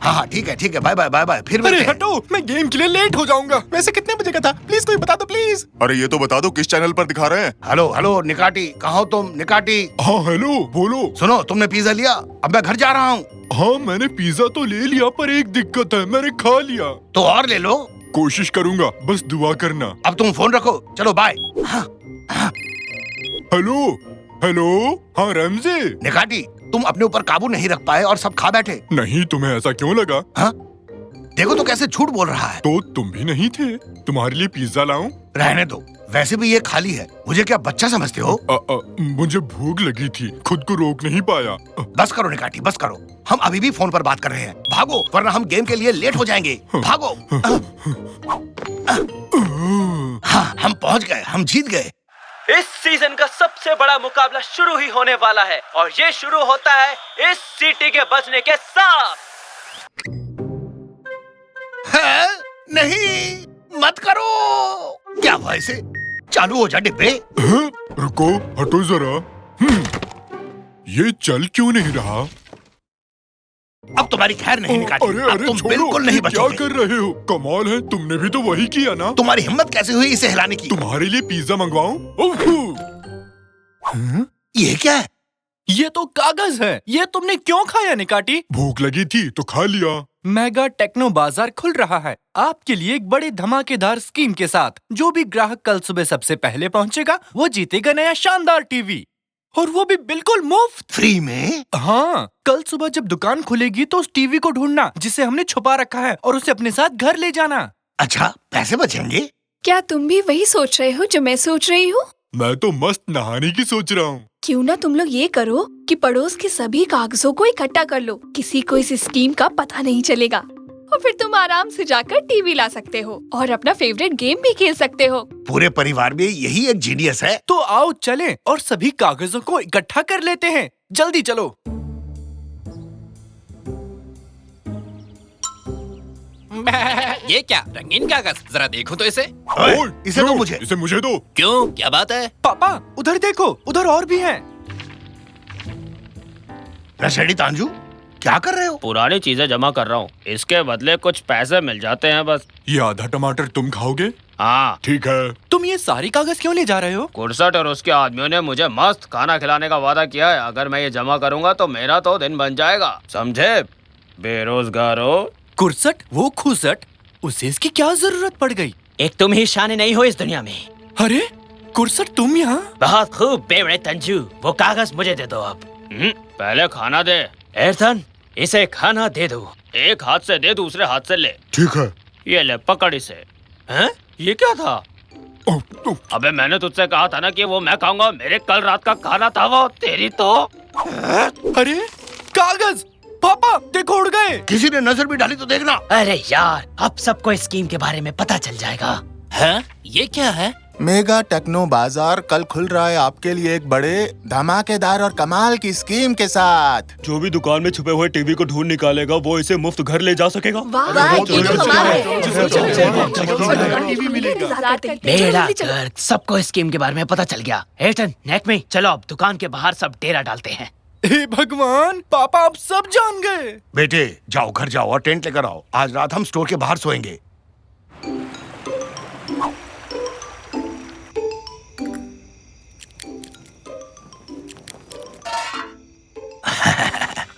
हाँ हाँ ठीक है बाय बाय बाय बाय, फिर अरे मिलते हैं। हटो, मैं गेम के लिए लेट हो जाऊंगा। वैसे कितने बजे का था? प्लीज कोई बता दो प्लीज। अरे ये तो बता दो किस चैनल पर दिखा रहे हैं। हेलो हेलो निकाटी, कहाँ हो तुम? निकाटी हाँ हेलो बोलो। सुनो, तुमने पिज्जा लिया? अब मैं घर जा रहा हूँ। हाँ मैंने पिज्जा तो ले लिया पर एक दिक्कत है, मैंने खा लिया। तो और ले लो। कोशिश करूंगा, बस दुआ करना। अब तुम फोन रखो, चलो बाय। हेलो हेलो, हाँ रमजे। निकाटी, तुम अपने ऊपर काबू नहीं रख पाए और सब खा बैठे। नहीं, तुम्हें ऐसा क्यों लगा? हाँ? देखो तो कैसे झूठ बोल रहा है। तो तुम भी नहीं थे? तुम्हारे लिए पिज्जा लाऊं? रहने दो, वैसे भी ये खाली है। मुझे क्या बच्चा समझते हो? मुझे भूख लगी थी, खुद को रोक नहीं पाया। बस करो निकाटी, बस करो। हम अभी भी फोन पर बात कर रहे हैं। भागो, वरना हम गेम के लिए लेट हो जाएंगे। भागो। हाँ, हम पहुंच गए, हम जीत गए। इस सीजन का सबसे बड़ा मुकाबला शुरू ही होने वाला है और ये शुरू होता है इस सीटी के बजने के साथ। है? नहीं, मत करो। क्या हुआ इसे? चालू हो जा डिब्बे। रुको, हटो जरा। ये चल क्यों नहीं रहा? अब तुम्हारी खैर नहीं निकाटी। अरे अब अरे तुम छोड़ो, बिल्कुल नहीं ये क्या बचोगे। कर रहे हो? कमाल है, तुमने भी तो वही किया ना। तुम्हारी हिम्मत कैसे हुई इसे हिलाने की? तुम्हारे लिए पिज्जा मंगवाऊं? ये क्या है? ये तो कागज है। ये तुमने क्यों खाया निकाटी? भूख लगी थी तो खा लिया। मेगा टेक्नो बाजार खुल रहा है आपके लिए एक बड़े धमाकेदार स्कीम के साथ। जो भी ग्राहक कल सुबह सबसे पहले पहुंचेगा वो जीतेगा नया शानदार टीवी, और वो भी बिल्कुल मुफ्त। फ्री में? हाँ, कल सुबह जब दुकान खुलेगी तो उस टीवी को ढूंढना जिसे हमने छुपा रखा है और उसे अपने साथ घर ले जाना। अच्छा, पैसे बचेंगे? क्या तुम भी वही सोच रहे हो जो मैं सोच रही हूँ? मैं तो मस्त नहाने की सोच रहा हूँ। क्यों ना तुम लोग ये करो कि पड़ोस के सभी कागजों को इकट्ठा कर लो। किसी को इस स्कीम का पता नहीं चलेगा और फिर तुम आराम से जाकर टीवी ला सकते हो और अपना फेवरेट गेम भी खेल सकते हो। पूरे परिवार में यही एक जीनियस है। तो आओ चलें और सभी कागजों को इकट्ठा कर लेते हैं। जल्दी चलो। ये क्या रंगीन कागज? जरा देखो तो इसे। ओए, इसे दो मुझे। इसे मुझे दो। क्यों, क्या बात है? पापा उधर देखो, उधर और भी हैं। नशेड़ी तांजू, क्या कर रहे हो? पुरानी चीजें जमा कर रहा हूँ, इसके बदले कुछ पैसे मिल जाते हैं बस। ये आधा टमाटर तुम खाओगे? हाँ, ठीक है। तुम ये सारी कागज क्यों ले जा रहे हो? कुर्सट और उसके आदमियों ने मुझे मस्त खाना खिलाने का वादा किया है। अगर मैं ये जमा करूँगा तो मेरा तो दिन बन जाएगा, समझे बेरोजगारो। कुर्सट, वो खुसट, उसे इसकी क्या जरूरत पड़ गई? एक तुम ही शाने नहीं हो इस दुनिया में। अरे कुर्सट, तुम यहाँ? बहुत खूब बेवड़े तंजू, वो कागज मुझे दे दो अब। पहले खाना दे। एर्थन, इसे खाना दे दो। एक हाथ से दे, दूसरे हाथ से ले। ठीक है। ये ले, पकड़ इसे। हैं? ये क्या था? अबे मैंने तुझसे कहा था ना कि वो मैं खाऊंगा। मेरे कल रात का खाना था वो। तेरी तो। अरे कागज! पापा देखो, उड़ गए। किसी ने नजर भी डाली तो देखना। अरे यार, अब सबको इस स्कीम के बारे में पता चल जाएगा। हैं? ये क्या है? मेगा टेक्नो बाजार कल खुल रहा है आपके लिए एक बड़े धमाकेदार और कमाल की स्कीम के साथ। जो भी दुकान में छुपे हुए टीवी को ढूंढ निकालेगा वो इसे मुफ्त घर ले जा सकेगा। वाह, ये तो कमाल है। टीवी मिलेगा। बेड़ा गर्क, सबको इस स्कीम के बारे में पता चल गया। एर्थन, नेट में चलो, अब दुकान के बाहर सब डेरा डालते हैं। हे भगवान, पापा अब सब जान गए। बेटे जाओ, घर जाओ और टेंट लेकर आओ। आज रात हम स्टोर के बाहर सोएंगे।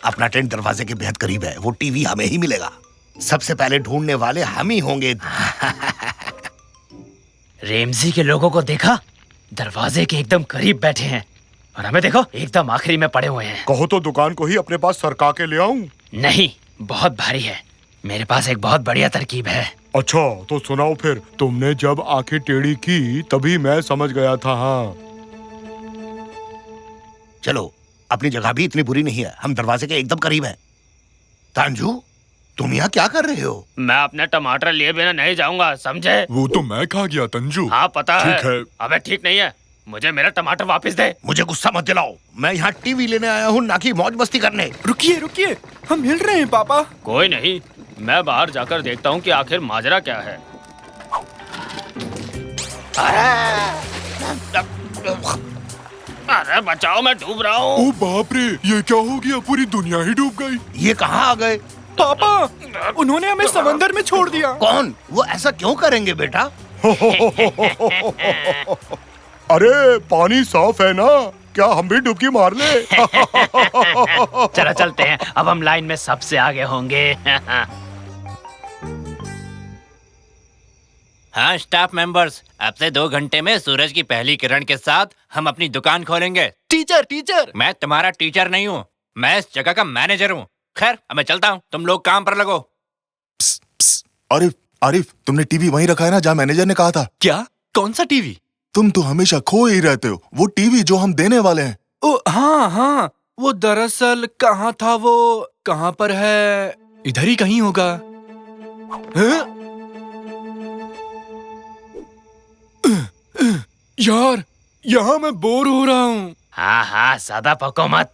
अपना टेंट दरवाजे के बेहद करीब है। वो टीवी हमें ही मिलेगा। सबसे पहले ढूंढने वाले हम ही होंगे। रेमजी के लोगों को देखा? दरवाजे के एकदम करीब बैठे हैं और हमें देखो, एकदम आखिरी में पड़े हुए हैं। कहो तो दुकान को ही अपने पास सरका के ले आऊं? नहीं, बहुत भारी है। मेरे पास एक बहुत बढ़िया तरकीब है। अच्छा तो सुनाओ फिर। तुमने जब आंखें टेढ़ी की तभी मैं समझ गया था। हाँ चलो, अपनी जगह भी इतनी बुरी नहीं है। हम दरवाजे के एकदम करीब हैं। तांजू, तुम यहाँ क्या कर रहे हो? मैं अपने टमाटर लिए बिना नहीं जाऊंगा, समझे? वो तो मैं खा गया तंजू। हाँ पता है। ठीक है। अबे ठीक नहीं है, मुझे मेरा टमाटर वापस दे। मुझे गुस्सा मत दिलाओ। मैं यहाँ टीवी लेने आया हूँ, ना कि मौज मस्ती करने। रुकिए रुकिए, हम हिल रहे हैं पापा। कोई नहीं, मैं बाहर जाकर देखता हूँ कि आखिर माजरा क्या है। अरे बचाओ, मैं डूब रहा हूँ। ओ बाप रे, ये क्या हो गया? पूरी दुनिया ही डूब गई। ये कहाँ आ गए? पापा, उन्होंने हमें समंदर में छोड़ दिया। कौन? वो ऐसा क्यों करेंगे बेटा? अरे पानी साफ है ना, क्या हम भी डुबकी मार ले? चलो चलते हैं, अब हम लाइन में सबसे आगे होंगे। हाँ स्टाफ मेंबर्स, अब से 2 घंटे में सूरज की पहली किरण के साथ हम अपनी दुकान खोलेंगे। टीचर, मैं तुम्हारा टीचर नहीं हूँ, मैं इस जगह का मैनेजर हूँ। खैर अब मैं चलता हूँ, तुम लोग काम पर लगो। आरिफ, आरिफ, तुमने टीवी वहीं रखा है ना जहाँ मैनेजर ने कहा था? क्या? कौन सा टीवी? तुम तो हमेशा खो ही रहते हो। वो टीवी जो हम देने वाले हैं। ओ हाँ, वो दरअसल कहाँ था, वो कहाँ पर है? इधर ही कहीं होगा। हाँ? यार, यहाँ मैं बोर हो रहा हूँ। हाँ, ज्यादा पको मत।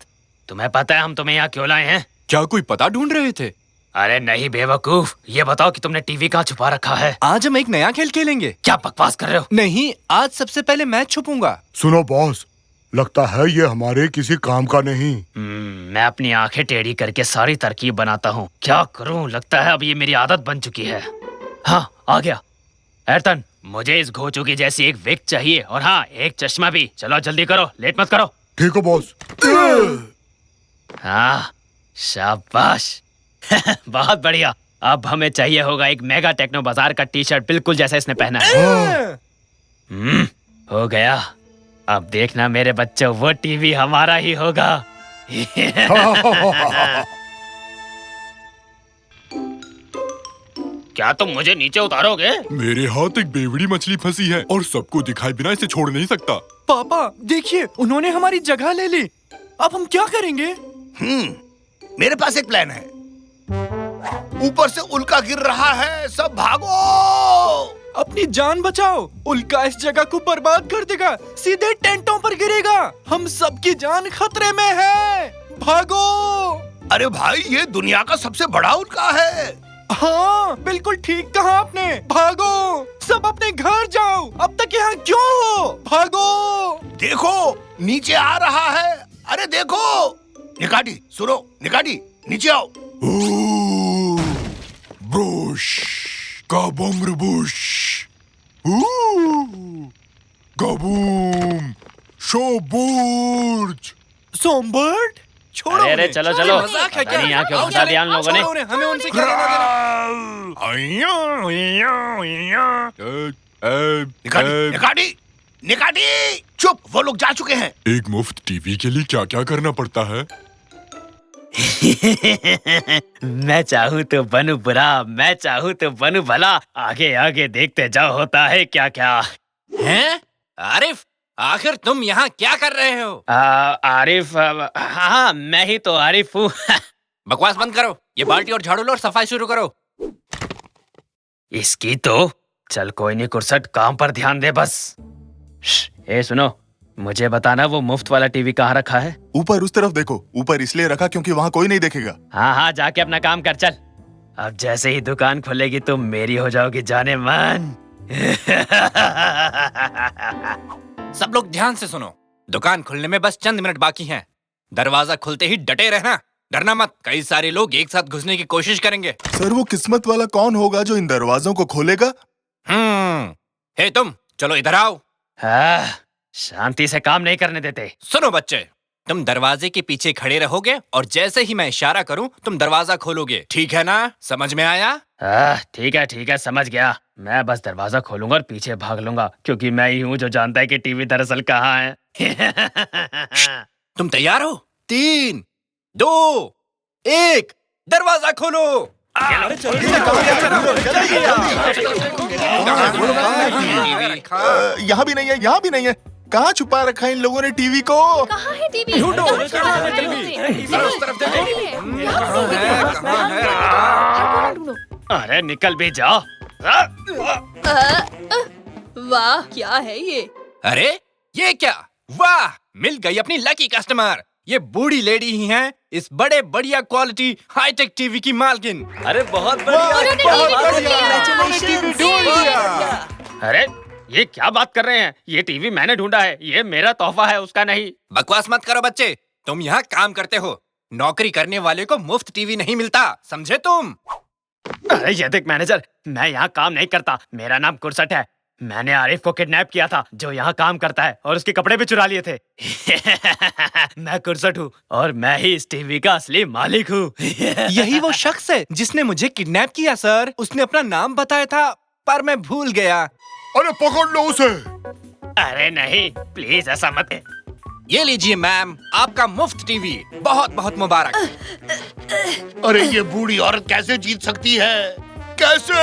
तुम्हें पता है हम तुम्हें यहाँ क्यों लाए हैं? क्या कोई पता ढूंढ रहे थे? अरे नहीं बेवकूफ, ये बताओ कि तुमने टीवी कहाँ छुपा रखा है? आज हम एक नया खेल खेलेंगे। क्या बकवास कर रहे हो? नहीं, आज सबसे पहले मैं छुपूंगा। सुनो बॉस, लगता है ये हमारे किसी काम का नहीं। मैं अपनी आंखें टेढ़ी करके सारी तरकीब बनाता हूँ। क्या करूँ, लगता है अब ये मेरी आदत बन चुकी है। हाँ, आ गया। एरतन, मुझे इस घोचू की जैसी एक विग चाहिए, और हाँ, एक चश्मा भी। चलो जल्दी करो, लेट मत करो। ठीक है बॉस। हाँ, शाबाश। बहुत बढ़िया। अब हमें चाहिए होगा एक मेगा टेक्नो बाजार का टी शर्ट, बिल्कुल जैसा इसने पहना है। हो गया। अब देखना मेरे बच्चों, वो टीवी हमारा ही होगा। क्या तुम मुझे नीचे उतारोगे? मेरे हाथ एक बेवड़ी मछली फंसी है और सबको दिखाई बिना इसे छोड़ नहीं सकता। पापा देखिए, उन्होंने हमारी जगह ले ली। अब हम क्या करेंगे? मेरे पास एक प्लान है। ऊपर से उल्का गिर रहा है, सब भागो! अपनी जान बचाओ, उल्का इस जगह को बर्बाद कर देगा, सीधे टेंटों पर गिरेगा। हम सबकी जान खतरे में है, भागो! अरे भाई, ये दुनिया का सबसे बड़ा उल्का है। हाँ, बिल्कुल ठीक कहा आपने। भागो, सब अपने घर जाओ। अब तक यहाँ क्यों हो? भागो! देखो, नीचे आ रहा है। अरे देखो! निकाटी, सुनो, निकाटी, नीचे आओ। ब्रुश, काबम्र बुश, कबूम, शोबुर्ज। सोमबर्ड, छोड़ो अरे उन्हें। चलो चलो, मजाक है पता नहीं यहाँ क्यों आओ फंसा दिया उन लोगों ने। छोड़ो उन्हें, हमें उनसे क्या लेना निकाटी, निकाटी, निकाटी! चुप, वो लोग जा चुके हैं। एक मुफ्त टीवी के लिए क्या क्या करना पड़ता है? मैं चाहूँ तो बनूं बुरा, मैं चाहूँ तो बनूं भला। आगे आगे देखते जाओ, होता है क्या क्या। हैं? आरिफ, आखिर तुम यहाँ क्या कर रहे हो? आरिफ, हाँ मैं ही तो आरिफ हूँ। बकवास बंद करो, ये बाल्टी और झाड़ू लो और सफाई शुरू करो। इसकी तो चल कोई नहीं कुर्सट, काम पर ध्यान दे बस। ए सुनो, मुझे बताना वो मुफ्त वाला टीवी कहाँ रखा है? ऊपर उस तरफ देखो। ऊपर इसलिए रखा क्योंकि वहाँ कोई नहीं देखेगा। हाँ, जाके अपना काम कर चल। अब जैसे ही दुकान खुलेगी तुम मेरी हो जाओगी जाने मन। सब लोग ध्यान से सुनो, दुकान खुलने में बस चंद मिनट बाकी हैं। दरवाजा खुलते ही डटे रहना, डरना मत। कई सारे लोग एक साथ घुसने की कोशिश करेंगे। सर, वो किस्मत वाला कौन होगा जो इन दरवाजों को खोलेगा? हे तुम, चलो इधर आओ। शांति से काम नहीं करने देते। सुनो बच्चे, तुम दरवाजे के पीछे खड़े रहोगे और जैसे ही मैं इशारा करूं तुम दरवाजा खोलोगे, ठीक है ना? समझ में आया? ठीक है, समझ गया। मैं बस दरवाजा खोलूंगा और पीछे भाग लूंगा, क्योंकि मैं ही हूँ जो जानता है कि टीवी दरअसल कहाँ है। तुम तैयार हो? 3, 2, 1, दरवाजा खोलो। यहाँ भी नहीं है, यहाँ भी नहीं है। कहाँ छुपा रखा है इन लोगों ने टीवी को? कहाँ है टीवी? ढूंढो, कहाँ छुपा कहाँ है रखा है टीवी? उसे? उस तरफ देखो। यहाँ पे देखो। कहाँ है? हाँ, ढूंढो। अरे निकल भी जाओ। वाह, क्या है ये? अरे ये क्या? वाह, मिल गई अपनी लकी कस्टमर। ये बूढ़ी लेडी ही हैं इस बड़े बढ़िया क्वालिटी हाईटेक टीवी की मालकिन। अरे बहुत टीवी ढूंढ लिया। अरे ये क्या बात कर रहे हैं? ये टीवी मैंने ढूंढा है, ये मेरा तोहफा है, उसका नहीं। बकवास मत करो बच्चे, तुम यहाँ काम करते हो। नौकरी करने वाले को मुफ्त टीवी नहीं मिलता, समझे तुम? अरे ये देख मैनेजर, मैं यहाँ काम नहीं करता, मेरा नाम कुरसट है। मैंने आरिफ को किडनैप किया था जो यहाँ काम करता है, और उसके कपड़े भी चुरा लिए थे। मैं कुरसट हूँ और मैं ही इस टीवी का असली मालिक हूँ। यही वो शख्स है जिसने मुझे किडनैप किया सर। उसने अपना नाम बताया था पर मैं भूल गया। अरे पकड़ लो उसे। अरे नहीं, प्लीज ऐसा मत। ये लीजिए मैम, आपका मुफ्त टीवी। बहुत बहुत मुबारक। अरे ये बूढ़ी औरत कैसे जीत सकती है? कैसे?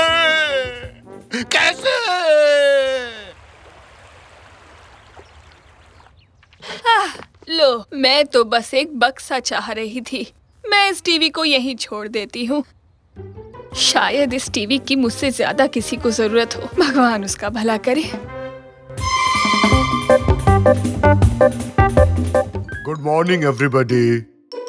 कैसे? लो, मैं तो बस एक बक्सा चाह रही थी। मैं इस टीवी को यहीं छोड़ देती हूँ। शायद इस टीवी की मुझसे ज्यादा किसी को जरूरत हो। भगवान उसका भला करे। Good morning everybody.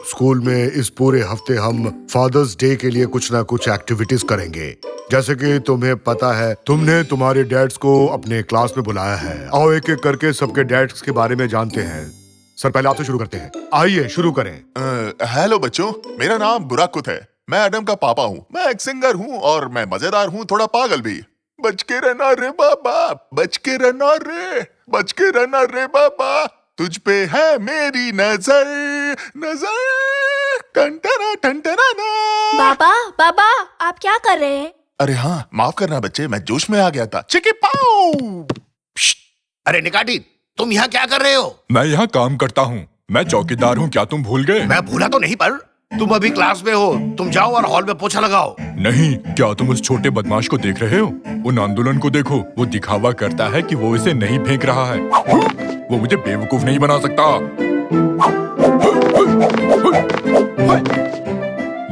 स्कूल में इस पूरे हफ्ते हम फादर्स डे के लिए कुछ ना कुछ एक्टिविटीज करेंगे। जैसे कि तुम्हें पता है, तुमने तुम्हारे डैड्स को अपने क्लास में बुलाया है। आओ एक एक करके सबके डैड्स के बारे में जानते हैं। सर, पहले आपसे शुरू करते हैं। आइए शुरू करें। हेलो बच्चों, मेरा नाम बुराकुत है। मैं एडम का पापा हूँ। मैं एक सिंगर हूँ और मैं मजेदार हूँ, थोड़ा पागल भी। बच के रहना रे बाबा, बच के रहना रे, बच के रहना रे बाबा, तुझ पे है मेरी नजर, नजर टंटना टंटना ना। बाबा बाबा, आप क्या कर रहे हैं? अरे हाँ, माफ करना बच्चे, मैं जोश में आ गया था। चिकी पाओ। अरे निकाटी, तुम यहाँ क्या कर रहे हो? मैं यहाँ काम करता हूँ। मैं चौकीदार हूँ, क्या तुम भूल गए? मैं भूला तो नहीं, पर तुम अभी क्लास में हो। तुम जाओ और हॉल में पोछा लगाओ। नहीं, क्या तुम उस छोटे बदमाश को देख रहे हो? उन आंदोलन को देखो, वो दिखावा करता है कि वो इसे नहीं फेंक रहा है। वो मुझे बेवकूफ नहीं बना सकता।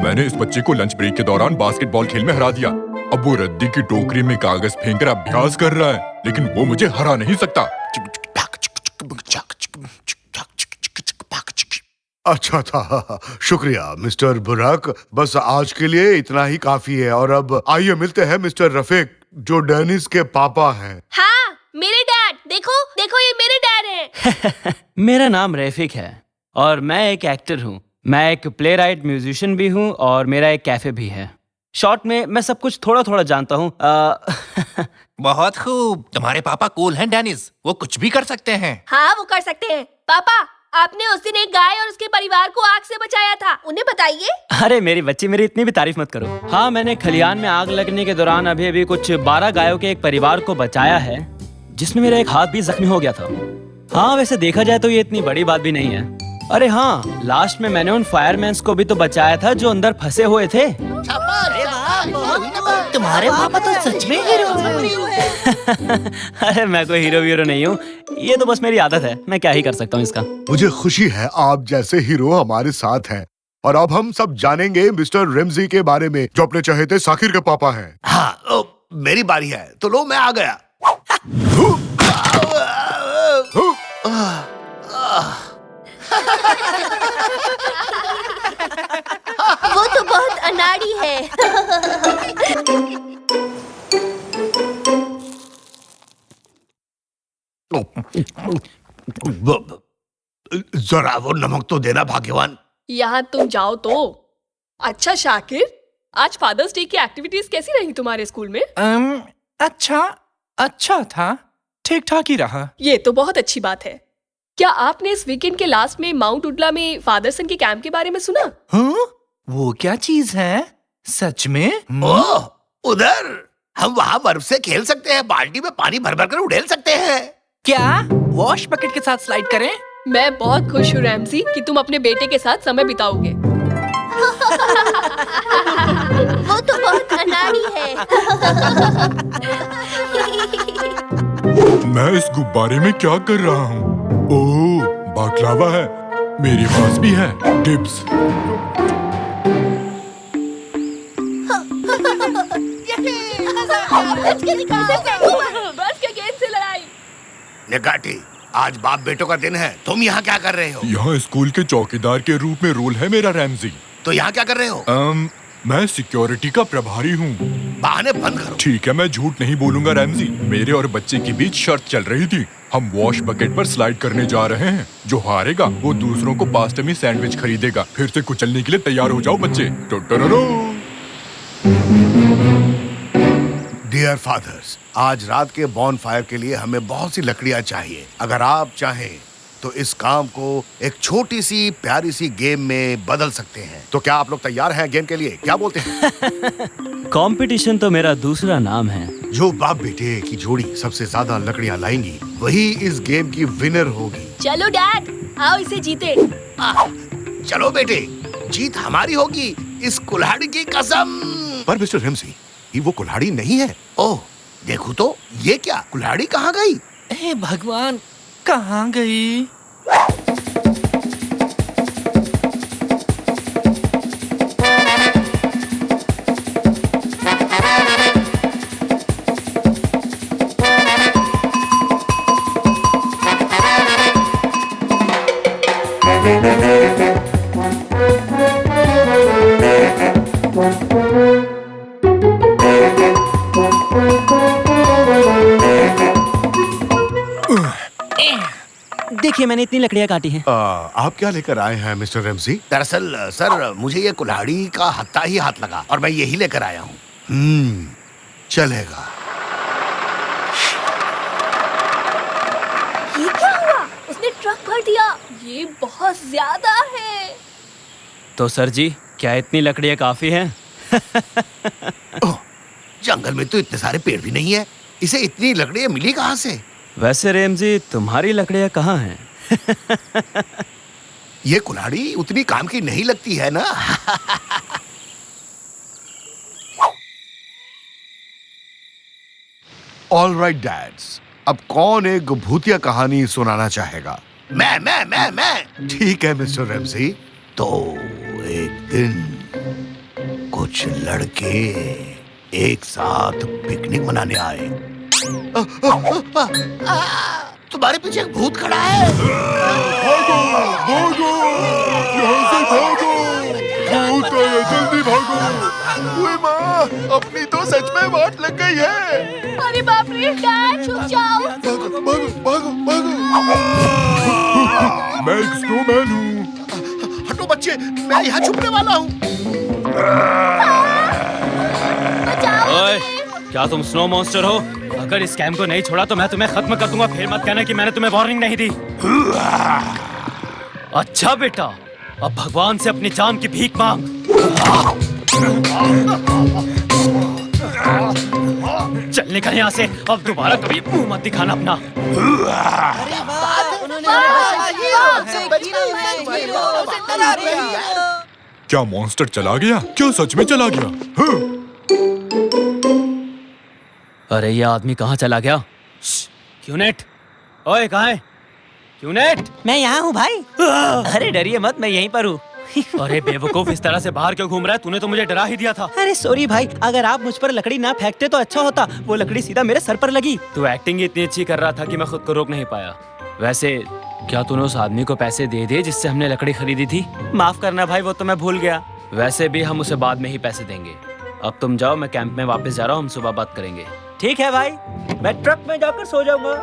मैंने इस बच्चे को लंच ब्रेक के दौरान बास्केटबॉल खेल में हरा दिया। अब वो रद्दी की टोकरी में कागज फेंककर अभ्यास कर रहा है, लेकिन वो मुझे हरा नहीं सकता। अच्छा था, शुक्रिया मिस्टर बुराक। बस आज के लिए इतना ही काफी है। और अब आइए मिलते हैं मिस्टर रफीक, जो डेनिस के पापा हैं। हाँ, मेरे डैड। देखो देखो, ये मेरे डैड हैं। मेरा नाम रफीक है और मैं एक एक्टर हूँ। मैं एक प्ले राइट म्यूजिशियन भी हूँ और मेरा एक कैफे भी है। शॉर्ट में मैं सब कुछ थोड़ा थोड़ा जानता हूँ। बहुत खूब, तुम्हारे पापा कूल हैं डेनिस, वो कुछ भी कर सकते हैं। हाँ, वो कर सकते हैं। पापा, आपने उस दिन एक गाय और उसके परिवार को आग से बचाया था, उन्हें बताइए। अरे मेरी बच्ची, मेरी इतनी भी तारीफ मत करो। हाँ, मैंने खलियान में आग लगने के दौरान अभी कुछ 12 गायों के एक परिवार को बचाया है, जिसमें मेरा एक हाथ भी जख्मी हो गया था। हाँ, वैसे देखा जाए तो ये इतनी बड़ी बात भी नहीं है। अरे हाँ, लास्ट में मैंने उन फायरमैन्स को भी तो बचाया था जो अंदर फंसे हुए थे। तुम्हारे पापा तो सच में हीरो हैं। अरे मैं कोई हीरो वीरो नहीं हूँ, ये तो बस मेरी आदत है। मैं क्या ही कर सकता हूँ इसका। मुझे खुशी है आप जैसे हीरो हमारे साथ हैं। और अब हम सब जानेंगे मिस्टर रेमजी के बारे में, जो अपने चहेते साकिर के पापा हैं। हाँ, मेरी बारी है, तो लो मैं आ गया। वो तो बहुत अनाड़ी है। जरा वो नमक तो देना भाग्यवान। यहाँ तुम जाओ तो। अच्छा शाकिर, आज फादर्स डे की एक्टिविटीज कैसी रही तुम्हारे स्कूल में? अच्छा था, ठीक ठाक ही रहा। ये तो बहुत अच्छी बात है। क्या आपने इस वीकेंड के लास्ट में माउंट उडला में फादरसन के कैंप के बारे में सुना? हाँ? वो क्या चीज है? सच में? ओह, उधर हम वहाँ बर्फ से खेल सकते हैं, बाल्टी में पानी भर भर कर उड़ेल सकते हैं। क्या वॉश बकेट के साथ स्लाइड करें? मैं बहुत खुश हूँ रैमसी कि तुम अपने बेटे के साथ समय बिताओगे। वो तो बहुत अनाड़ी है। मैं इस गुब्बारे में क्या कर रहा हूँ? ओह, बाकलावा है। मेरे पास भी है टिप्स। बस के गेंद से लड़ाई। निकाटी, आज बाप बेटों का दिन है, तुम यहाँ क्या कर रहे हो? यहाँ स्कूल के चौकीदार के रूप में रोल है मेरा रैमजी। तो यहाँ क्या कर रहे हो? मैं सिक्योरिटी का प्रभारी हूँ। बहाने बंद करो। ठीक है, मैं झूठ नहीं बोलूंगा रैमजी। मेरे और बच्चे के बीच शर्त चल रही थी। हम वॉश बकेट पर स्लाइड करने जा रहे हैं। जो हारेगा वो दूसरों को पास्ता में सैंडविच खरीदेगा। फिर से कुचलने के लिए तैयार हो जाओ बच्चे। डियर फादर्स, आज रात के बॉनफायर के लिए हमें बहुत सी लकड़ियां चाहिए। अगर आप चाहें तो इस काम को एक छोटी सी प्यारी सी गेम में बदल सकते हैं। तो क्या आप लोग तैयार हैं गेम के लिए? क्या बोलते हैं? कंपटीशन तो मेरा दूसरा नाम है। जो बाप बेटे की जोड़ी सबसे ज्यादा लकड़ियां लाएंगी वही इस गेम की विनर होगी। चलो डैड, आओ इसे जीते। चलो बेटे, जीत हमारी होगी, इस कुल्हाड़ी की कसम। पर मिस्टर रेमसी, ये वो कुल्हाड़ी नहीं है। ओह, देखो तो ये क्या, कुल्हाड़ी कहाँ गई? हे भगवान, कहाँ गई? देखिए, मैंने इतनी लकड़ियां काटी हैं। आप क्या लेकर आए हैं मिस्टर रेमसी? दरअसल सर, मुझे ये कुल्हाड़ी का हत्था ही हाथ लगा और मैं यही लेकर आया हूँ। चलेगा। ये क्या हुआ? उसने ट्रक भर दिया। ये बहुत ज्यादा है। तो सर जी, क्या इतनी लकड़ियां काफी हैं? जंगल में तो इतने सारे पेड़ भी नहीं है, इसे इतनी लकड़ियां मिली कहाँ से? वैसे रेमजी, तुम्हारी लकड़ियां कहाँ हैं? ये कुल्हाड़ी उतनी काम की नहीं लगती है ना। ऑल राइट डैड्स, अब कौन एक भूतिया कहानी सुनाना चाहेगा? मैं। ठीक है मिस्टर रेमसी। तो एक दिन कुछ लड़के एक साथ पिकनिक मनाने आए। तुम्हारे पीछे एक भूत खड़ा है। भागो, भागो, यहाँ से भागो, भूत है, जल्दी भागो। ओए माँ, अपनी तो सच में वाट लग गई है। अरे बाप रे, डैड छुप जाओ। भागो, भागो, भागो, भागो। मैं एक स्नोमैन हूँ। हटो बच्चे, मैं यहाँ छुपने वाला हूँ। ओए, क्या तुम स्नो मॉन्स्टर हो? अगर इस कैम को नहीं छोड़ा तो मैं तुम्हें खत्म कर दूंगा। फिर मत कहना कि मैंने तुम्हें वार्निंग नहीं दी। अच्छा बेटा, अब भगवान से अपनी जान की भीख मांग। चल निकल यहाँ से, अब दोबारा कभी मुंह मत दिखाना अपना। क्या मॉन्स्टर चला गया? क्या सच में चला गया? हाँ। अरे ये आदमी कहाँ चला गया? क्यूनेट, ओए कहाँ है क्यूनेट? मैं यहाँ हूँ भाई। अरे डरिए मत, मैं यहीं पर हूँ। अरे बेवकूफ, इस तरह से बाहर क्यों घूम रहा है? तूने तो मुझे डरा ही दिया था। अरे सॉरी भाई, अगर आप मुझ पर लकड़ी ना फेंकते तो अच्छा होता। वो लकड़ी सीधा मेरे सर पर लगी। तू एक्टिंग इतनी अच्छी कर रहा था कि मैं खुद को रोक नहीं पाया। वैसे क्या तूने उस आदमी को पैसे दे दिए जिससे हमने लकड़ी खरीदी थी? माफ करना भाई, वो तो मैं भूल गया। वैसे भी हम उसे बाद में ही पैसे देंगे। अब तुम जाओ, मैं कैंप में वापस जा रहा हूँ। हम सुबह बात करेंगे। ठीक है भाई, मैं ट्रक में जाकर सो जाऊंगा।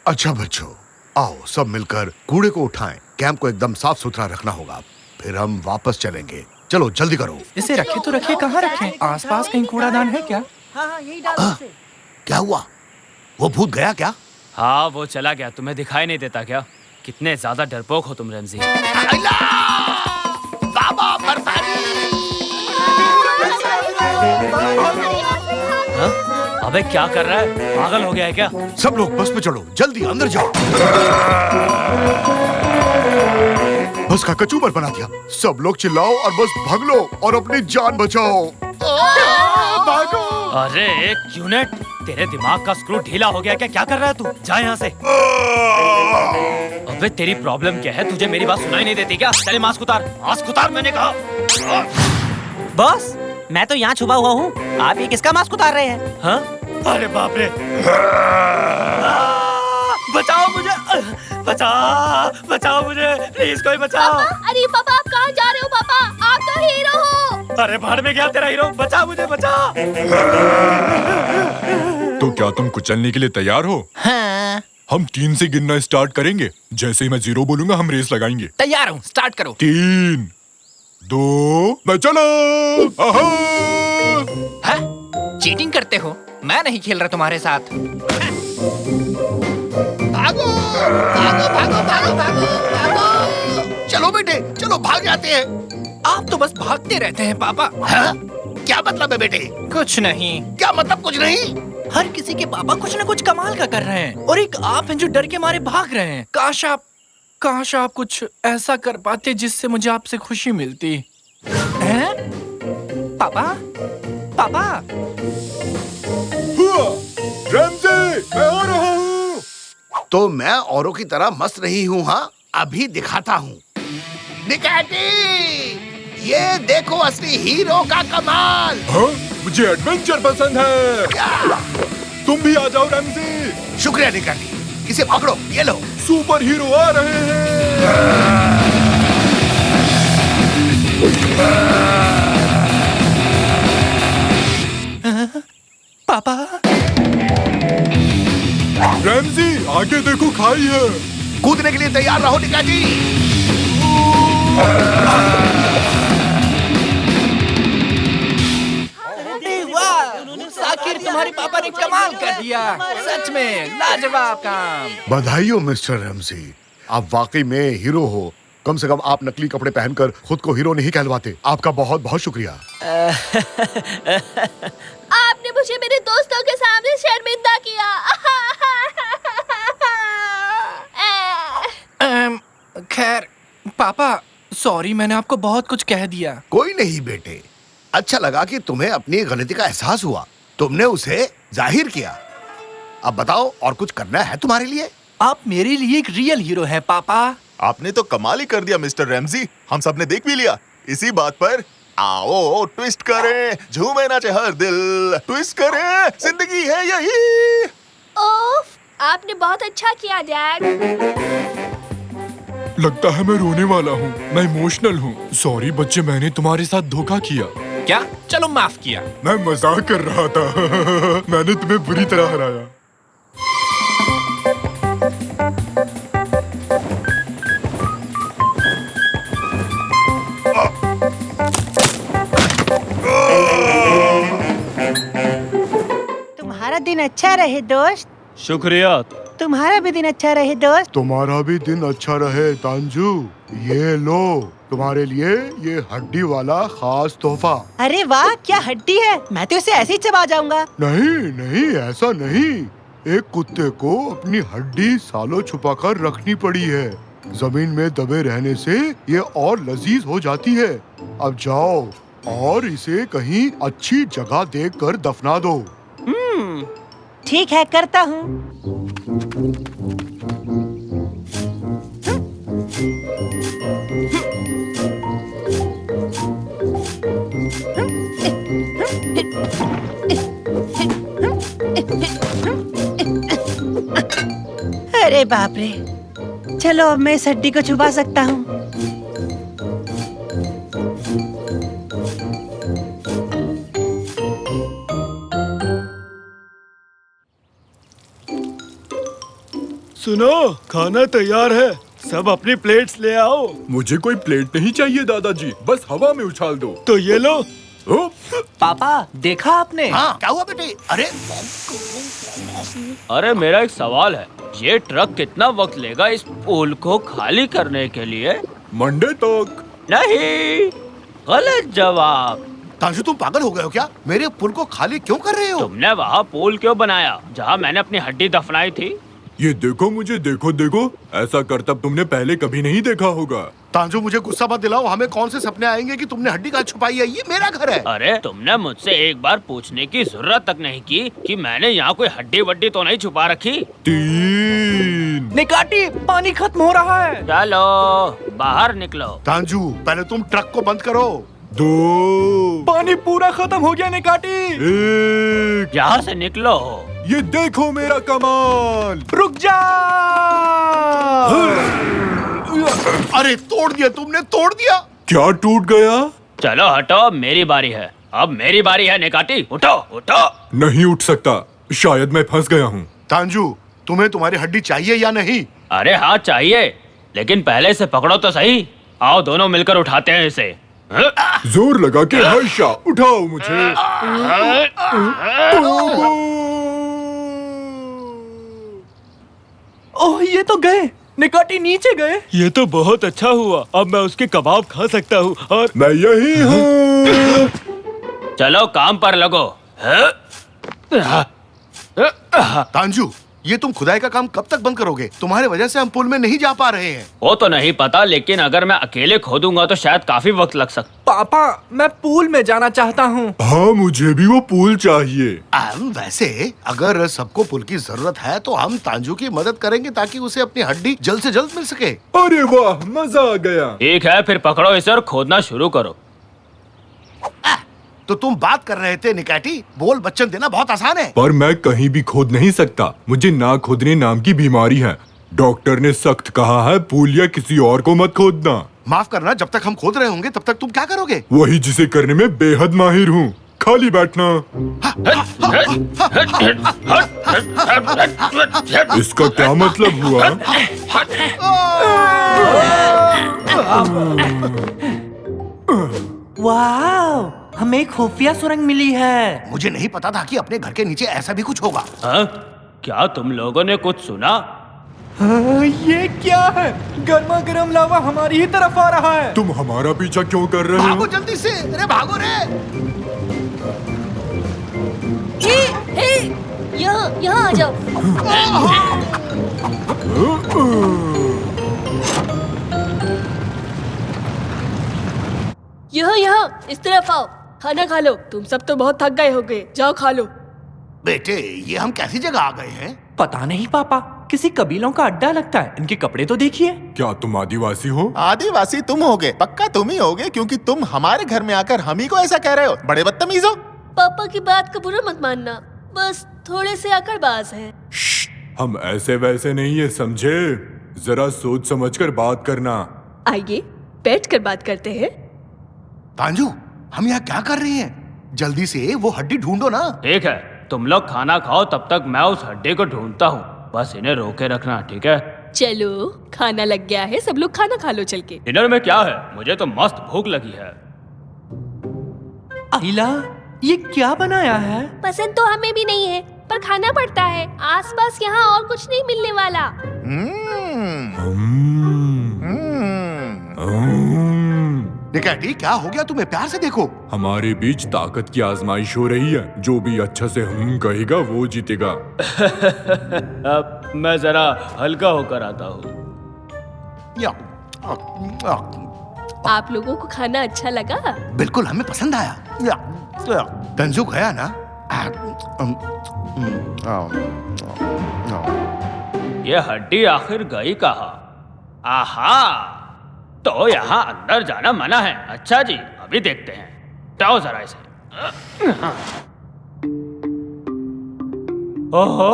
अच्छा बच्चों, आओ सब मिलकर कूड़े को उठाएं। कैंप को एकदम साफ सुथरा रखना होगा, फिर हम वापस चलेंगे। चलो जल्दी करो। इसे रखे तो रखे, कहाँ रखें? आसपास कहीं कूड़ादान है क्या? हाँ, यही डाल दो। क्या हुआ? वो भूत गया क्या? हाँ, वो चला गया। तुम्हें दिखाई नहीं देता क्या? कितने ज्यादा डरपोक हो तुम रेमजी। बाबा बरसानी। हाँ? अबे क्या कर रहा है? पागल हो गया है क्या? सब लोग बस में चढ़ो, जल्दी अंदर जाओ। बस का कचूमर बना दिया। सब लोग चिल्लाओ और बस भाग लो और अपनी जान बचाओ। भागो। अरे क्यूनेट, तेरे दिमाग का स्क्रू ढीला हो गया क्या? क्या कर रहा है तू? जा यहाँ से। अबे तेरी प्रॉब्लम क्या है? तुझे मेरी बात सुनाई नहीं देती क्या? चले मास्क उतार, मास्क उतार मैंने कहा। बॉस, मैं तो यहाँ छुपा हुआ हूँ। आप ये किसका मास्क उतार रहे हैं? हाँ? अरे बाप रे, बचाओ मुझे, बचाओ मुझे, प्लीज कोई बचाओ। अरे पापा आप कहाँ जा रहे हो पापा? आप तो हीरो हो। अरे भाड़ में गया तेरा हीरो, बचा मुझे, बचा। तो क्या तुम कुचलने के लिए तैयार हो? हाँ। हम 3 से गिनना स्टार्ट करेंगे। जैसे ही मैं 0 बोलूंगा हम रेस लगाएंगे। तैयार हूँ, स्टार्ट करो। 3, 2, मैं चला। चीटिंग करते हो? मैं नहीं खेल रहा तुम्हारे साथ। भागो भागो भागो भागो भागो भागो। चलो बेटे चलो, भाग जाते हैं। आप तो बस भागते रहते हैं पापा। हाँ? क्या मतलब है बेटे? कुछ नहीं। क्या मतलब कुछ नहीं? हर किसी के पापा कुछ न कुछ कमाल का कर रहे हैं और एक आप हैं जो डर के मारे भाग रहे हैं। काश आप कुछ ऐसा कर पाते जिससे मुझे आपसे खुशी मिलती। हैं? पापा? पापा? रैमजी, मैं आ रहा हूँ। तो मैं औरों की तरह मस्त नहीं हूँ। हाँ, अभी दिखाता हूँ। निकाटी, ये देखो असली हीरो का कमाल। हाँ? मुझे एडवेंचर पसंद है। तुम भी आ जाओ रैमजी। शुक्रिया निकाटी, इसे पकड़ो, ये लो। सुपर हीरो आ रहे हैं। पापा? रैमजी आगे देखो, खाई है। कूदने के लिए तैयार रहो निकाटी। आखिर तुम्हारे पापा ने कमाल कर दिया। सच में लाजवाब काम। बधाई हो मिस्टर रैमजी, आप वाकई में हीरो हो। कम से कम आप नकली कपड़े पहनकर खुद को हीरो नहीं कहलवाते। आपका बहुत बहुत शुक्रिया। आपने मुझे मेरे दोस्तों के सामने शर्मिंदा किया। खैर पापा, सॉरी, मैंने आपको बहुत कुछ कह दिया। कोई नहीं बेटे, अच्छा लगा कि तुम्हें अपनी गलती का एहसास हुआ। तुमने उसे जाहिर किया। अब बताओ, और कुछ करना है तुम्हारे लिए? आप मेरे लिए एक रियल हीरो हैं पापा। आपने तो कमाल ही कर दिया मिस्टर रैमजी। हम सब ने देख भी लिया। इसी बात पर आओ ट्विस्ट करें, झूमे नाचे हर दिल। ट्विस्ट करें, जिंदगी है यही। ओफ, आपने बहुत अच्छा किया डैड। लगता है मैं रोने वाला हूँ। मैं इमोशनल हूँ। सॉरी बच्चे, मैंने तुम्हारे साथ धोखा किया। क्या? चलो माफ किया। मैं मजाक कर रहा था। मैंने तुम्हें बुरी तरह हराया। तुम्हारा दिन अच्छा रहे दोस्त। शुक्रिया। तुम्हारा भी दिन अच्छा रहे दोस्त। तुम्हारा भी दिन अच्छा रहे तांजू। ये लो, तुम्हारे लिए ये हड्डी वाला खास तोहफा। अरे वाह, क्या हड्डी है। मैं तो इसे ऐसे ही चबा जाऊंगा। नहीं नहीं, ऐसा नहीं। एक कुत्ते को अपनी हड्डी सालों छुपाकर रखनी पड़ी है। जमीन में दबे रहने से ये और लजीज हो जाती है। अब जाओ और इसे कहीं अच्छी जगह देखकर दफना दो। ठीक है, करता हूँ। अरे बाप रे, चलो अब मैं इस हड्डी को छुपा सकता हूँ। सुनो, खाना तैयार है। सब अपनी प्लेट्स ले आओ। मुझे कोई प्लेट नहीं चाहिए दादाजी, बस हवा में उछाल दो। तो ये लो। पापा, देखा आपने? हाँ, क्या हुआ बेटे? अरे मेरा एक सवाल है, ये ट्रक कितना वक्त लेगा इस पुल को खाली करने के लिए? मंडे तक। नहीं, गलत जवाब। तांशु, तुम पागल हो गए हो क्या? मेरे पुल को खाली क्यों कर रहे हो? तुमने वहाँ पुल क्यों बनाया जहाँ मैंने अपनी हड्डी दफनाई थी? ये देखो मुझे, देखो देखो, ऐसा करतब तुमने पहले कभी नहीं देखा होगा। तांजू, मुझे गुस्सा मत दिलाओ। हमें कौन से सपने आएंगे कि तुमने हड्डी कहाँ छुपाई है? ये मेरा घर है। अरे तुमने मुझसे एक बार पूछने की जरूरत तक नहीं की कि मैंने यहाँ कोई हड्डी वड्डी तो नहीं छुपा रखी। 3। निकाटी, पानी खत्म हो रहा है। चलो बाहर निकलो। तांजू, पहले तुम ट्रक को बंद करो। 2। पानी पूरा खत्म हो गया निकाटी। 1। यहाँ से निकलो। ये देखो मेरा कमाल। रुक जा। अरे तोड़ दिया तुमने, तोड़ दिया। क्या टूट गया? चलो हटो, मेरी बारी है। अब मेरी बारी है निकाटी, उठो उठो। नहीं उठ सकता, शायद मैं फंस गया हूँ। तांजू, तुम्हें तुम्हारी हड्डी चाहिए या नहीं? अरे हाँ चाहिए, लेकिन पहले से पकड़ो तो सही। आओ दोनों मिलकर उठाते हैं इसे। जोर लगा के हर्षा उठाओ मुझे। ओह, ये तो गए, निकाटी नीचे गए। ये तो बहुत अच्छा हुआ, अब मैं उसके कबाब खा सकता हूँ। और मैं यही हूँ। चलो काम पर लगो। तांजू, ये तुम खुदाई का काम कब तक बंद करोगे? तुम्हारे वजह से हम पुल में नहीं जा पा रहे हैं। वो तो नहीं पता, लेकिन अगर मैं अकेले खोदूंगा तो शायद काफी वक्त लग सकता। पापा, मैं पूल में जाना चाहता हूँ। हाँ, मुझे भी वो पूल चाहिए। वैसे अगर सबको पुल की जरूरत है तो हम तांजू की मदद करेंगे ताकि उसे अपनी हड्डी जल्द से जल्द मिल सके। अरे वाह, मजा आ गया। ठीक है, फिर पकड़ो इसे और खोदना शुरू करो। तो तुम बात कर रहे थे निकाटी, बोल बच्चन देना बहुत आसान है। पर मैं कहीं भी खोद नहीं सकता, मुझे ना खोदने नाम की बीमारी है। डॉक्टर ने सख्त कहा है पूल या किसी और को मत खोदना। माफ करना, जब तक हम खोद रहे होंगे तब तक तुम क्या करोगे? वही जिसे करने में बेहद माहिर हूँ, खाली बैठना। इसका क्या मतलब हुआ? वाह, हमें खुफिया सुरंग मिली है। मुझे नहीं पता था कि अपने घर के नीचे ऐसा भी कुछ होगा। क्या तुम लोगों ने कुछ सुना? ये क्या है? गर्मा गर्म लावा हमारी ही तरफ आ रहा है। तुम हमारा पीछा क्यों कर रहे हो? भागो जल्दी से, अरे भागो रे। यहाँ आ जाओ। यहाँ इस तरफ आओ, खाना खा लो। तुम सब तो बहुत थक गए होगे, जाओ खा लो। बेटे, ये हम कैसी जगह आ गए हैं? पता नहीं पापा, किसी कबीलों का अड्डा लगता है। इनके कपड़े तो देखिए। क्या तुम आदिवासी हो? आदिवासी तुम होगे, पक्का तुम ही होगे, क्योंकि तुम हमारे घर में आकर हम ही को ऐसा कह रहे हो। बड़े बदतमीज हो। पापा की बात का बुरा मत मानना, बस थोड़े से अकड़बाज हैं। हम ऐसे वैसे नहीं है, समझे? जरा सोच समझकर बात करना। आइए बैठकर बात करते हैं। तांजू, हम यहाँ क्या कर रहे हैं? जल्दी से वो हड्डी ढूंढो ना। ठीक है, तुम लोग खाना खाओ, तब तक मैं उस हड्डी को ढूंढता हूँ। बस इन्हें रोके रखना, ठीक है? चलो, खाना लग गया है, सब लोग खाना खा लो चल के। डिनर में क्या है? मुझे तो मस्त भूख लगी है। आइला, ये क्या बनाया है? पसंद तो हमें भी नहीं है, पर खाना पड़ता है। आसपास यहाँ और कुछ नहीं मिलने वाला। निकाटी, क्या हो गया तुम्हें? प्यार से देखो। हमारे बीच ताकत की आजमाइश हो रही है। जो भी अच्छा से कहेगा वो जीतेगा। अब मैं जरा हल्का होकर आता हूँ। आप लोगों को खाना अच्छा लगा? बिल्कुल, हमें पसंद आया। तंजू गया ना? ये हड्डी आखिर गई कहाँ? आहा, तो यहाँ अंदर जाना मना है। अच्छा जी, अभी देखते हैं। जाओ जरा इसे। ओहो,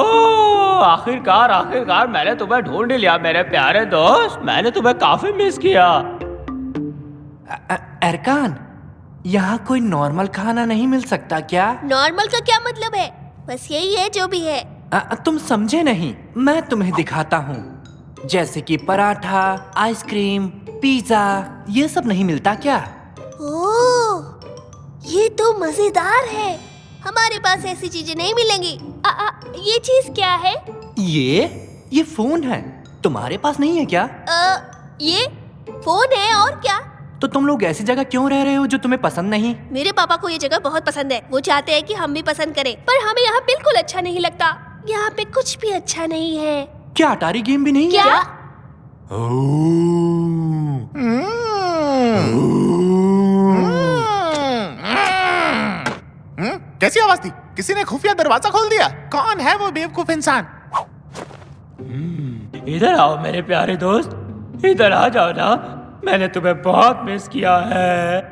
आखिरकार मैंने तुम्हें ढूंढ लिया मेरे प्यारे दोस्त। मैंने तुम्हें काफी मिस किया। एरकान, यहाँ कोई नॉर्मल खाना नहीं मिल सकता क्या? नॉर्मल का क्या मतलब है? बस यही है जो भी है। तुम समझे नहीं, मैं तुम्हें दिखाता हूँ। जैसे कि पराठा, आइसक्रीम, पिज्जा, ये सब नहीं मिलता क्या? ओह, ये तो मजेदार है। हमारे पास ऐसी चीजें नहीं मिलेंगी। ये चीज क्या है? ये फोन है। तुम्हारे पास नहीं है क्या? ये फोन है और क्या? तो तुम लोग ऐसी जगह क्यों रह रहे हो जो तुम्हें पसंद नहीं? मेरे पापा को ये जगह बहुत पसंद है। वो चाहते हैं कि हम भी पसंद करें, पर हमें यहाँ बिल्कुल अच्छा नहीं लगता। यहाँ पे कुछ भी अच्छा नहीं है। क्या अटारी गेम भी नहीं क्या? है? कैसी आवाज थी? किसी ने खुफिया दरवाजा खोल दिया? कौन है वो बेवकूफ इंसान? इधर आओ मेरे प्यारे दोस्त, इधर आ जाओ ना। मैंने तुम्हें बहुत मिस किया है।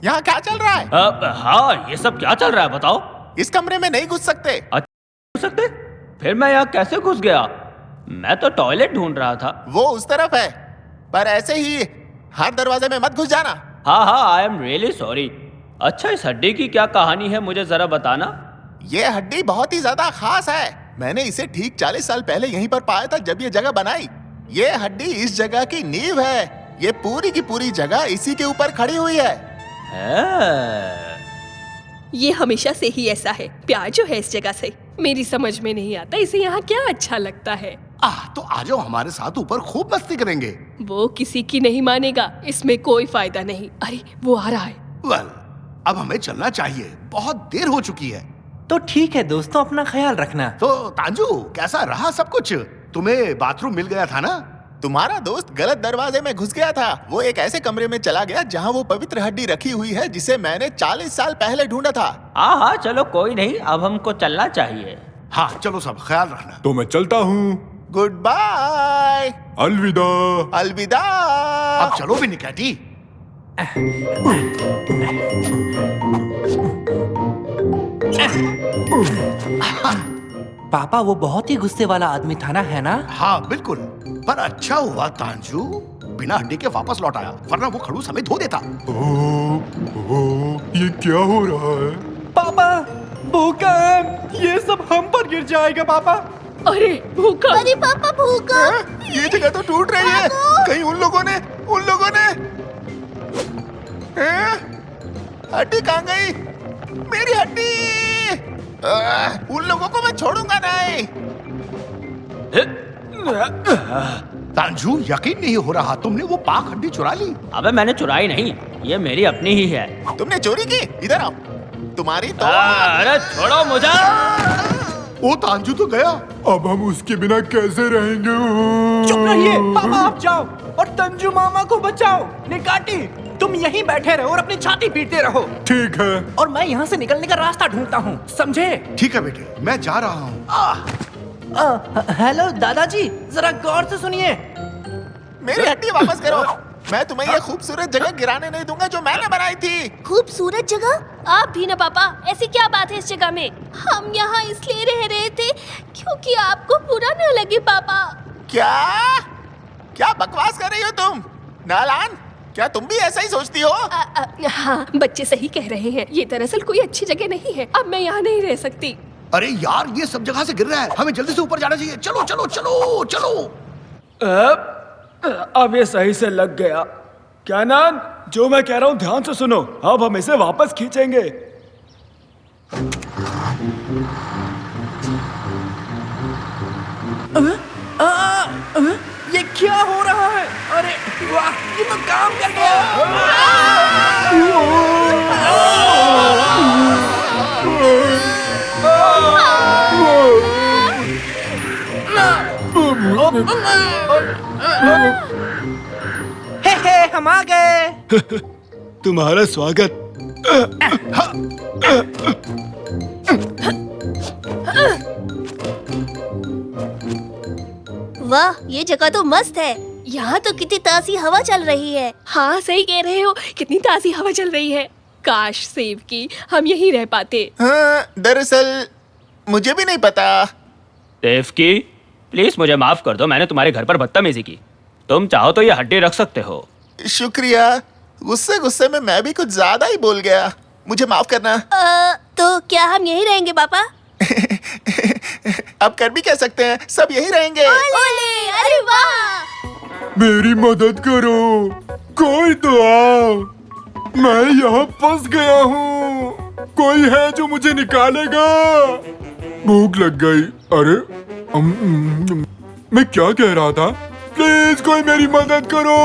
यहाँ क्या चल रहा है? हाँ, ये सब क्या चल रहा है बताओ? इस कमरे में नहीं घुस सकते। सकते? फिर मैं यहाँ कैसे घुस गया? मैं तो टॉयलेट ढूंढ रहा था। वो उस तरफ है, पर ऐसे ही हर दरवाजे में मत घुस जाना। हाँ हाँ, आई एम रियली सॉरी। अच्छा, इस हड्डी की क्या कहानी है, मुझे जरा बताना। ये हड्डी बहुत ही ज्यादा खास है। मैंने इसे ठीक 40 साल पहले यहीं पर पाया था जब ये जगह बनाई। ये हड्डी इस जगह की नींव है। ये पूरी की पूरी जगह इसी के ऊपर खड़ी हुई है। ये हमेशा से ही ऐसा है। प्यार जो है इस जगह से मेरी समझ में नहीं आता, इसे यहाँ क्या अच्छा लगता है। तो आ जाओ हमारे साथ ऊपर, खूब मस्ती करेंगे। वो किसी की नहीं मानेगा, इसमें कोई फायदा नहीं। अरे वो आ रहा है। वेल, अब हमें चलना चाहिए, बहुत देर हो चुकी है। तो ठीक है दोस्तों, अपना ख्याल रखना। तो तांजू, कैसा रहा सब कुछ? तुम्हें बाथरूम मिल गया था ना? तुम्हारा दोस्त गलत दरवाजे में घुस गया था। वो एक ऐसे कमरे में चला गया जहाँ वो पवित्र हड्डी रखी हुई है जिसे मैंने 40 साल पहले ढूंढा था। हाँ हाँ, चलो कोई नहीं, अब हमको चलना चाहिए। हाँ चलो, सब ख्याल रखना। तो मैं चलता हूँ। Good bye. अलविदा। अलविदा। अब चलो भी निकैटी। पापा वो बहुत ही गुस्से वाला आदमी था ना, है ना? हाँ बिल्कुल, पर अच्छा हुआ तांजू बिना हड्डी के वापस लौट आया, वरना वो खड़ूस हमें धो देता। ये क्या हो रहा है? पापा भूकंप, ये सब हम पर गिर जाएगा पापा। अरे भूकंप! अरे पापा भूकंप! ये जगह तो टूट रही है। कहीं उन लोगों ने हड्डी कहाँ गई? मेरी हड्डी! उन लोगों को मैं छोड़ूंगा नहीं। तांजू, यकीन नहीं हो रहा, तुमने वो पाक हड्डी चुरा ली। अबे मैंने चुराई नहीं, ये मेरी अपनी ही है। तुमने चोरी की? इधर आओ। तुम्हारी तो अरे छोड़ो मुझे। ओ तांजू तो गया। अब हम उसके बिना कैसे रहेंगे? चुप रहिए पापा, आप जाओ और तंजू मामा को बचाओ। निकाटी, तुम यहीं बैठे रहो और अपनी छाती पीटते रहो। ठीक है। और मैं यहाँ से निकलने का रास्ता ढूंढता हूँ, समझे? ठीक है बेटे, मैं जा रहा हूँ। हेलो दादाजी, जरा गौर से सुनिए। मेरी हड्डी वापस करो। मैं तुम्हें ये खूबसूरत जगह गिराने नहीं दूंगा जो मैंने बनाई थी। खूबसूरत जगह? आप भी ना पापा, ऐसी क्या बात है इस जगह में? हम यहाँ इसलिए रह रहे थे क्योंकि आपको बुरा न लगे पापा। क्या बकवास कर रही हो तुम? नालान, क्या तुम भी ऐसा ही सोचती हो? हाँ, बच्चे सही कह रहे हैं। ये दरअसल कोई अच्छी जगह नहीं है। अब मैं यहाँ नहीं रह सकती। अरे यार, ये सब जगह से गिर रहा है, हमें जल्दी से ऊपर जाना चाहिए। चलो चलो चलो चलो। अब ये सही से लग गया। क्या नान, जो मैं कह रहा हूँ ध्यान से सुनो। अब हम इसे वापस खींचेंगे। ये क्या हो रहा है? अरे वाह, ये तो काम कर हे हम आ गए। तुम्हारा स्वागत। वाह, ये जगह तो मस्त है। यहाँ तो कितनी ताज़ी हवा चल रही है। हाँ सही कह रहे हो, कितनी ताज़ी हवा चल रही है। काश सेव की हम यहीं रह पाते। हाँ, दरअसल मुझे भी नहीं पता। देव की, प्लीज मुझे माफ कर दो, मैंने तुम्हारे घर पर बदतमीजी की। तुम चाहो तो ये हड्डी रख सकते हो। शुक्रिया। गुस्से में मैं भी कुछ ज्यादा ही बोल गया, मुझे माफ करना। तो क्या हम यहीं रहेंगे पापा? अब कर भी कह सकते हैं, सब यहीं रहेंगे। ओले, अरे वाह! मेरी मदद करो, कोई तो आओ, मैं यहाँ फंस गया हूँ। कोई है जो मुझे निकालेगा? भूख लग गई। अरे मैं क्या कह रहा था? प्लीज कोई मेरी मदद करो।